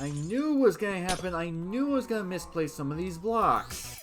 I knew it was gonna happen. I knew I was gonna misplace some of these blocks.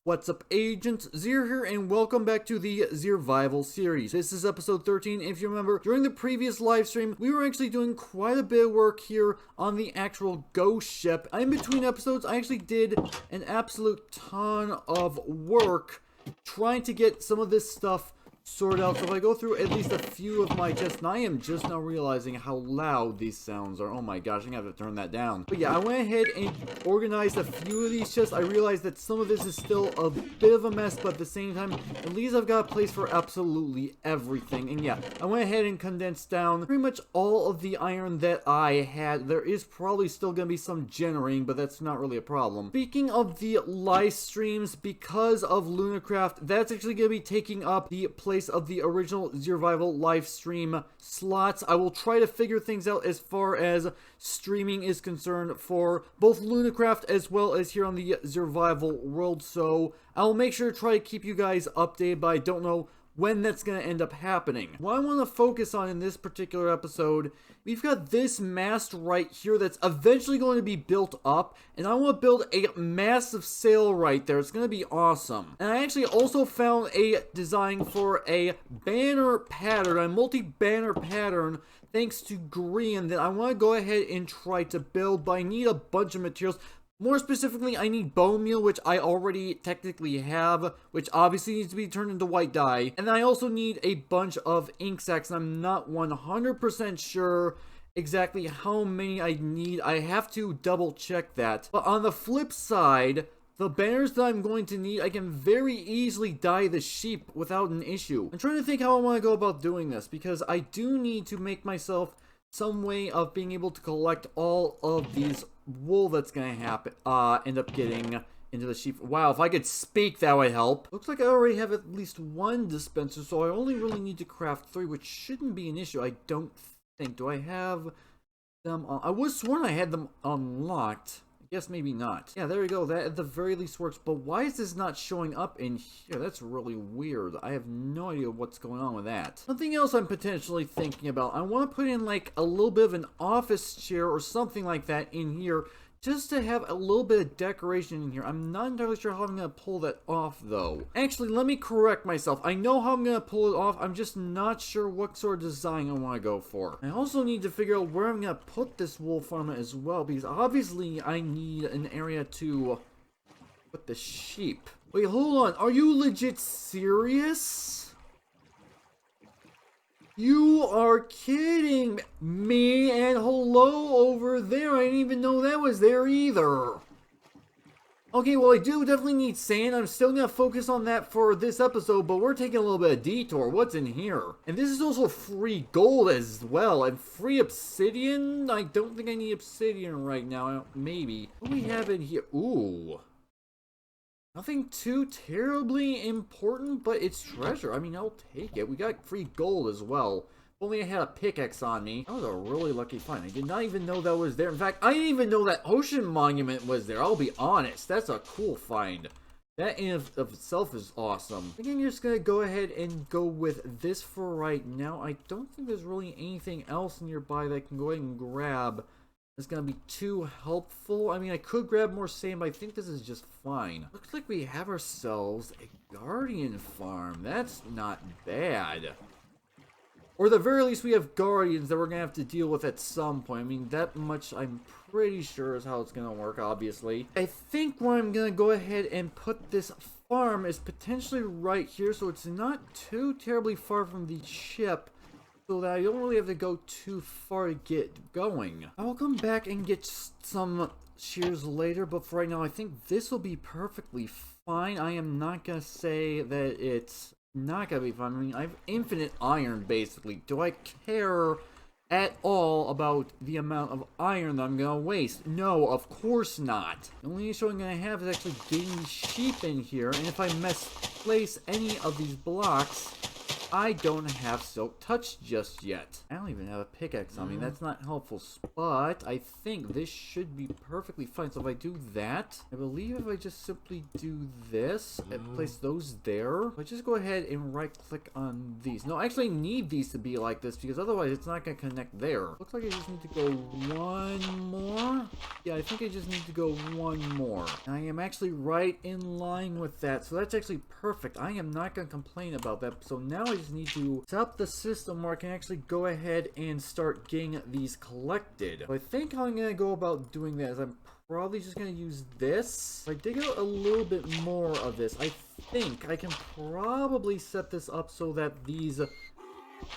What's up, Agent Zer here, and welcome back to the Zervival series. This is episode 13. If you remember, during the previous live stream, we were actually doing quite a bit of work here on the actual ghost ship. In between episodes, I actually did an absolute ton of work trying to get some of this stuff sorted out. So if I go through at least a few of my chests, and I am just now realizing how loud these sounds are. Oh my gosh, I'm gonna have to turn that down. But yeah, I went ahead and organized a few of these chests. I realized that some of this is still a bit of a mess, but at the same time, at least I've got a place for absolutely everything. And yeah, I went ahead and condensed down pretty much all of the iron that I had. There is probably still gonna be some generating, but that's not really a problem. Speaking of the live streams, because of Lunacraft, that's actually gonna be taking up the place of the original Zervival live stream slots. I will try to figure things out as far as streaming is concerned for both Lunacraft as well as here on the Zervival world, so I'll make sure to try to keep you guys updated, but I don't know when that's going to end up happening. What I want to focus on in this particular episode, we've got this mast right here that's eventually going to be built up, and I want to build a massive sail right there. It's going to be awesome. And I actually also found a design for a banner pattern, a multi-banner pattern, thanks to Green, that I want to go ahead and try to build, but I need a bunch of materials. More specifically, I need bone meal, which I already technically have, which obviously needs to be turned into white dye. And I also need a bunch of ink sacs, and I'm not 100% sure exactly how many I need. I have to double check that. But on the flip side, the banners that I'm going to need, I can very easily dye the sheep without an issue. I'm trying to think how I want to go about doing this, because I do need to make myself some way of being able to collect all of these wool that's gonna happen, end up getting into the sheep. Wow, if I could speak, that would help. Looks like I already have at least one dispenser, so I only really need to craft 3, which shouldn't be an issue, I don't think. Do I have them on? I was sworn I had them unlocked. I guess maybe not. Yeah, there we go. That at the very least works. But why is this not showing up in here? That's really weird. I have no idea what's going on with that. Something else I'm potentially thinking about. I want to put in like a little bit of an office chair or something like that in here, just to have a little bit of decoration in here. I'm not entirely sure how I'm going to pull that off, though. Actually, let me correct myself. I know how I'm going to pull it off. I'm just not sure what sort of design I want to go for. I also need to figure out where I'm going to put this wool farm as well, because obviously I need an area to put the sheep. Wait, hold on. Are you legit serious? You are kidding me, and hello over there. I didn't even know that was there either. Okay, well, I do definitely need sand. I'm still going to focus on that for this episode, but we're taking a little bit of detour. What's in here? And this is also free gold as well, and free obsidian? I don't think I need obsidian right now. Maybe. What do we have in here? Ooh. Nothing too terribly important, but it's treasure. I mean, I'll take it. We got free gold as well. If only I had a pickaxe on me. That was a really lucky find. I did not even know that was there. In fact, I didn't even know that ocean monument was there. I'll be honest. That's a cool find. That in of itself is awesome. I think I'm just going to go ahead and go with this for right now. I don't think there's really anything else nearby that I can go ahead and grab. It's gonna be too helpful. I mean, I could grab more sand, but I think this is just fine. Looks like we have ourselves a guardian farm. That's not bad. Or at the very least, we have guardians that we're gonna have to deal with at some point. I mean, that much I'm pretty sure is how it's gonna work, obviously. I think where I'm gonna go ahead and put this farm is potentially right here, so it's not too terribly far from the ship, so that I don't really have to go too far to get going. I will come back and get some shears later, but for right now, I think this will be perfectly fine. I am not gonna say that it's not gonna be fine. I mean, I have infinite iron, basically. Do I care at all about the amount of iron that I'm gonna waste? No, of course not. The only issue I'm gonna have is actually getting sheep in here, and if I misplace any of these blocks, I don't have Silk Touch just yet. I don't even have a pickaxe on me. That's not helpful, but I think this should be perfectly fine. So if I do that, I believe if I just simply do this and place those there, I just go ahead and right click on these. No, I actually need these to be like this because otherwise it's not going to connect there. Looks like I just need to go one more. Yeah, I think I just need to go one more. I am actually right in line with that, so that's actually perfect. I am not going to complain about that. So now I just need to set up the system where I can actually go ahead and start getting these collected. So I think how I'm going to go about doing that is I'm probably just going to use this. If I dig out a little bit more of this, I think I can probably set this up so that these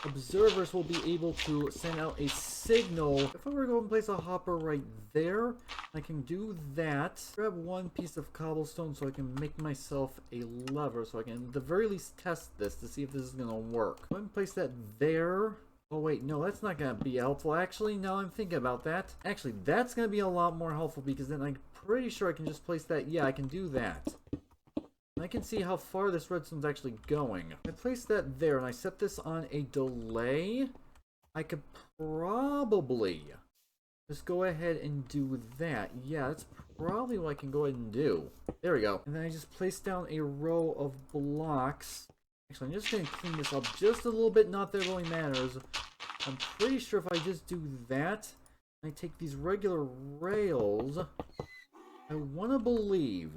observers will be able to send out a signal. If I were to go and place a hopper right there, I can do that. Grab one piece of cobblestone so I can make myself a lever so I can at the very least test this to see if this is going to work. Go ahead and place that there. Oh wait, no, that's not going to be helpful. Actually, now I'm thinking about that. Actually, that's going to be a lot more helpful because then I'm pretty sure I can just place that. Yeah, I can do that. I can see how far this redstone's actually going. I place that there and I set this on a delay. I could probably just go ahead and do that. Yeah, that's probably what I can go ahead and do. There we go. And then I just place down a row of blocks. Actually, I'm just going to clean this up just a little bit. Not that it really matters. I'm pretty sure if I just do that, I take these regular rails, I want to believe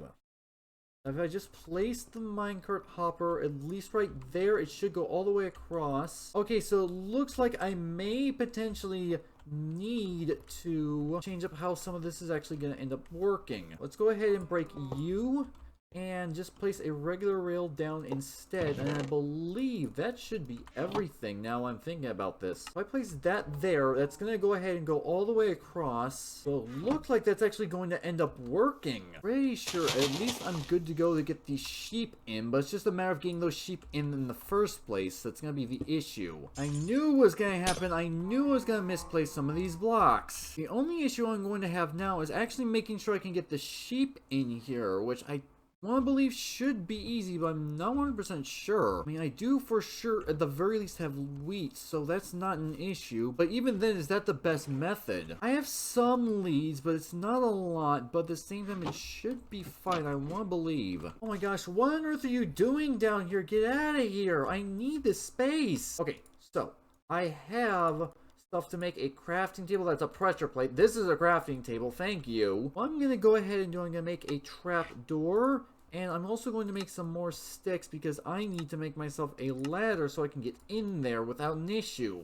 if I just place the minecart hopper at least right there, it should go all the way across. Okay, so it looks like I may potentially need to change up how some of this is actually going to end up working. Let's go ahead and break you and just place a regular rail down instead, and I believe that should be everything now I'm thinking about this. If I place that there, that's going to go ahead and go all the way across. So it looks like that's actually going to end up working. Pretty sure at least I'm good to go to get these sheep in, but it's just a matter of getting those sheep in the first place. That's going to be the issue. I knew it was going to happen. I knew I was going to misplace some of these blocks. The only issue I'm going to have now is actually making sure I can get the sheep in here, which I want to believe should be easy, but I'm not 100% sure. I mean, I do for sure at the very least have wheat, so that's not an issue. But even then, is that the best method? I have some leads, but it's not a lot. But at the same time, it should be fine. I want to believe. Oh my gosh, what on earth are you doing down here? Get out of here. I need this space. Okay, so I have stuff to make a crafting table. That's a pressure plate. This is a crafting table. Thank you. What I'm going to go ahead and do, I'm going to make a trap door. And I'm also going to make some more sticks because I need to make myself a ladder so I can get in there without an issue.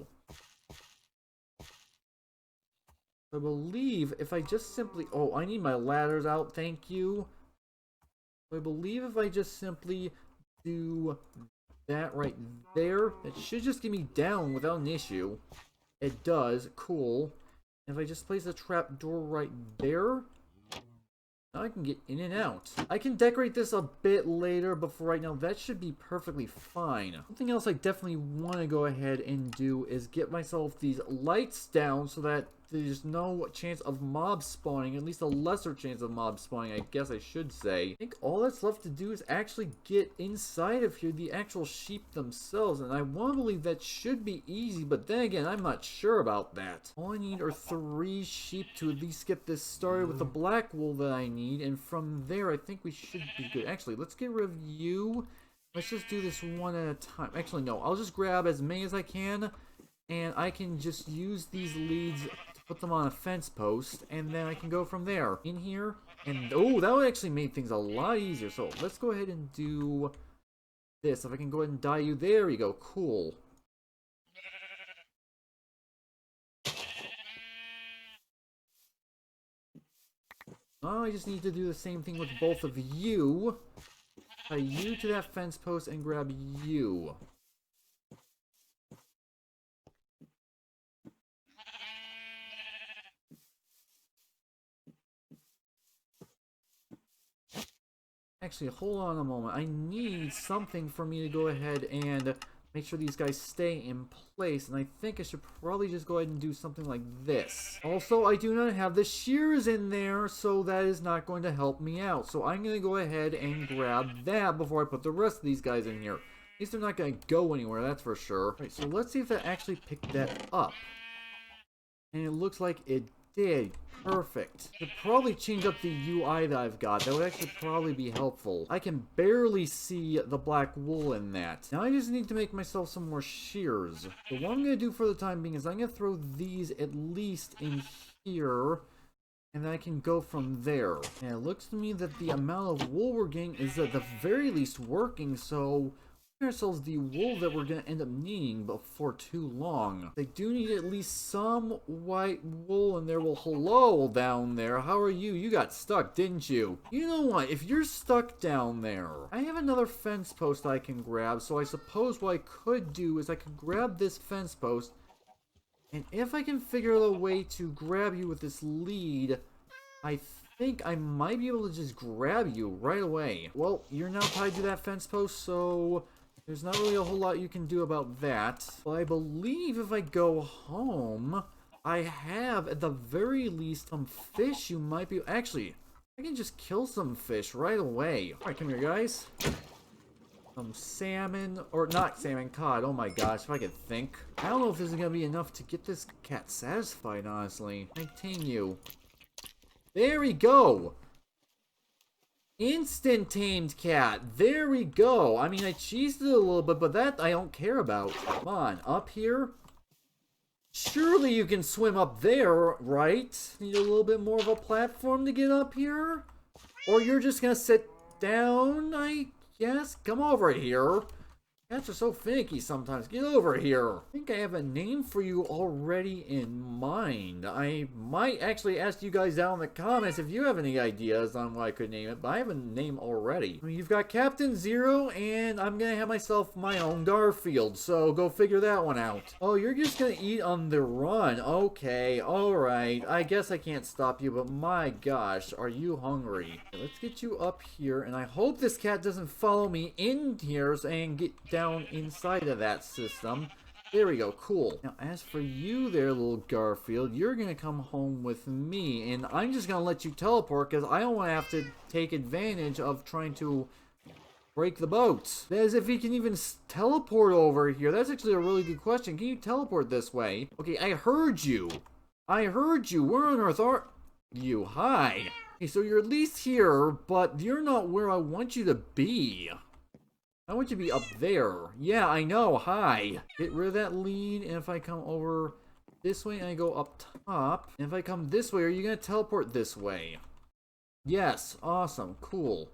I believe if I just simply... Oh, I need my ladders out. Thank you. I believe if I just simply do that right there, it should just get me down without an issue. It does. Cool. And if I just place a trap door right there, now I can get in and out. I can decorate this a bit later, but for right now, that should be perfectly fine. Something else I definitely want to go ahead and do is get myself these lights down so that there's no chance of mob spawning, at least a lesser chance of mob spawning, I guess I should say. I think all that's left to do is actually get inside of here, the actual sheep themselves, and I want to believe that should be easy, but then again, I'm not sure about that. All I need are 3 sheep to at least get this started with the black wool that I need, and from there, I think we should be good. Actually, let's get rid of you. Let's just do this one at a time. Actually, no, I'll just grab as many as I can, and I can just use these leads, put them on a fence post, and then I can go from there. In here, and oh, that would actually make things a lot easier. So let's go ahead and do this. If I can go ahead and dye you, there you go, cool. Now I just need to do the same thing with both of you. Tie you to that fence post and grab you. Actually, hold on a moment. I need something for me to go ahead and make sure these guys stay in place. And I think I should probably just go ahead and do something like this. Also, I do not have the shears in there, so that is not going to help me out. So I'm going to go ahead and grab that before I put the rest of these guys in here. least they're not gonna go anywhere, that's for sure. Alright, so let's see if that actually picked that up. And it looks like it did. Perfect. Could probably change up the UI that I've got. That would actually probably be helpful. I can barely see the black wool in that. Now I just need to make myself some more shears. So what I'm going to do for the time being is I'm going to throw these at least in here. And then I can go from there. And it looks to me that the amount of wool we're getting is at the very least working, so ourselves the wool that we're gonna end up needing before too long. They do need at least some white wool in there. Well, hello down there. How are you? You got stuck, didn't you? You know what? If you're stuck down there, I have another fence post I can grab. So I suppose what I could do is I could grab this fence post, and if I can figure out a way to grab you with this lead, I think I might be able to just grab you right away. Well, you're now tied to that fence post, so there's not really a whole lot you can do about that. But I believe if I go home, I have, at the very least, some fish you might be... Actually, I can just kill some fish right away. Alright, come here, guys. Some salmon, or not salmon, cod. Oh my gosh, if I could think. I don't know if this is going to be enough to get this cat satisfied, honestly. I tame you. There we go. Instant tamed cat. There we go. I mean, I cheesed it a little bit, but that I don't care about. Come on, up here. Surely you can swim up there, right? Need a little bit more of a platform to get up here? Or you're just gonna sit down, I guess? Come over here. Cats are so finicky sometimes. Get over here. I think I have a name for you already in mind. I might actually ask you guys down in the comments if you have any ideas on what I could name it, but I have a name already. I mean, you've got Captain Zero, and I'm gonna have myself my own Garfield, so go figure that one out. Oh, you're just gonna eat on the run. Okay, alright. I guess I can't stop you, but my gosh, are you hungry? Okay, let's get you up here, and I hope this cat doesn't follow me in here and get down inside of that system. There we go, cool. Now as for you there, little Garfield, you're gonna come home with me, and I'm just gonna let you teleport because I don't want to have to take advantage of trying to break the boat. As if he can even teleport over here. That's actually a really good question. Can you teleport this way? Okay, I heard you. I heard you. Where on earth are you? Hi. Okay, so you're at least here, but you're not where I want you to be. I want you to be up there. Yeah, I know. Hi. Get rid of that lead, and if I come over this way and I go up top, and if I come this way, are you going to teleport this way? Yes. Awesome. Cool.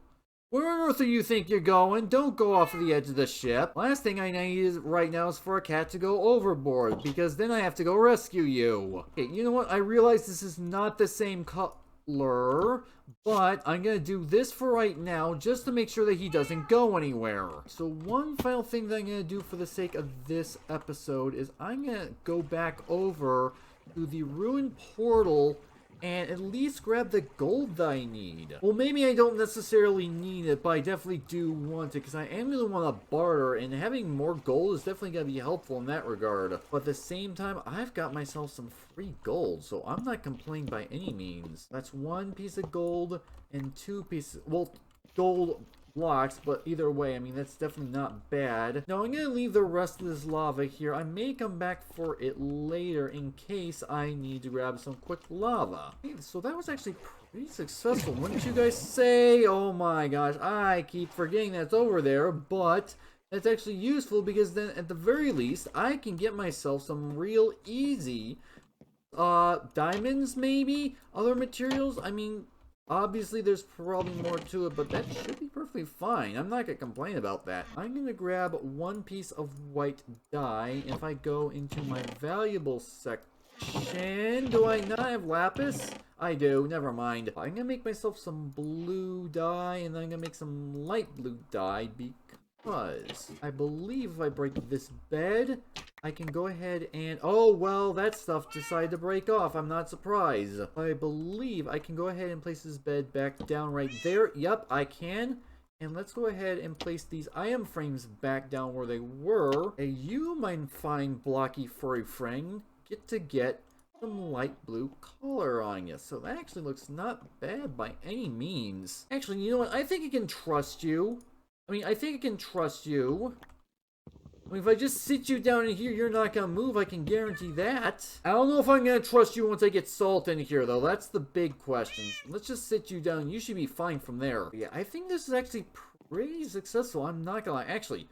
Where on earth do you think you're going? Don't go off the edge of the ship. Last thing I need right now is for a cat to go overboard, because then I have to go rescue you. Okay, you know what? I realize this is not the same color, but I'm gonna do this for right now just to make sure that he doesn't go anywhere. So one final thing that I'm gonna do for the sake of this episode is I'm gonna go back over to the ruined portal and at least grab the gold that I need. Well, maybe I don't necessarily need it, but I definitely do want it, because I am going to want to barter, and having more gold is definitely going to be helpful in that regard. But at the same time, I've got myself some free gold, so I'm not complaining by any means. That's 1 piece of gold and 2 pieces, well, gold blocks, but either way, I mean, that's definitely not bad. Now, I'm going to leave the rest of this lava here. I may come back for it later in case I need to grab some quick lava. Okay, so that was actually pretty successful, wouldn't you guys say? Oh my gosh, I keep forgetting that's over there, but that's actually useful because then at the very least, I can get myself some real easy diamonds, maybe? Other materials? I mean, obviously, there's probably more to it, but that should be perfectly fine. I'm not going to complain about that. I'm going to grab 1 piece of white dye. If I go into my valuable section, do I not have lapis? I do. Never mind. I'm going to make myself some blue dye, and then I'm going to make some light blue dye because I believe if I break this bed, I can go ahead and... Oh, well, that stuff decided to break off. I'm not surprised. I believe I can go ahead and place this bed back down right there. Yep, I can. And let's go ahead and place these iron frames back down where they were. And you, my fine blocky furry friend, get some light blue color on you. So that actually looks not bad by any means. Actually, you know what? I think I can trust you. I mean, I think I can trust you. I mean, if I just sit you down in here, you're not gonna move, I can guarantee that. I don't know if I'm gonna trust you once I get Salt in here, though. That's the big question. Let's just sit you down. You should be fine from there. But yeah, I think this is actually pretty successful. I'm not gonna lie. Actually,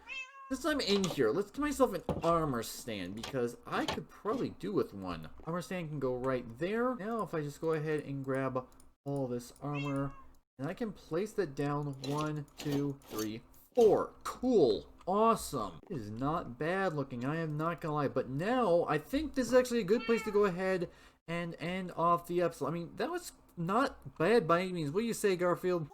since I'm in here, let's get myself an armor stand, because I could probably do with one. Armor stand can go right there. Now, if I just go ahead and grab all this armor, and I can place that down. 1, 2, 3, 4. Cool. Awesome. It is not bad looking, I am not gonna lie. But now, I think this is actually a good place to go ahead and end off the episode. I mean, that was not bad by any means. What do you say, Garfield?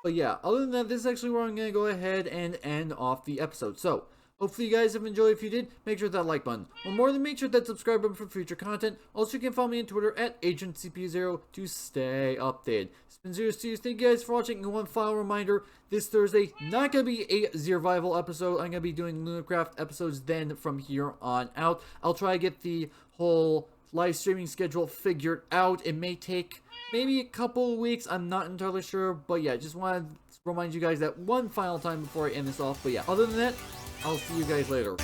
But yeah, other than that, this is actually where I'm going to go ahead and end off the episode. So, hopefully you guys have enjoyed. If you did, make sure to hit that like button. Or more than make sure that subscribe button for future content. Also, you can follow me on Twitter at AgentCP0 to stay updated. It's been Zero Studios. Thank you guys for watching. And one final reminder, this Thursday, not going to be a Zervival episode. I'm going to be doing Lunacraft episodes then from here on out. I'll try to get the whole live streaming schedule figured out. It may take maybe a couple of weeks, I'm not entirely sure, but yeah, just wanted to remind you guys that one final time before I end this off. But yeah, other than that, I'll see you guys later.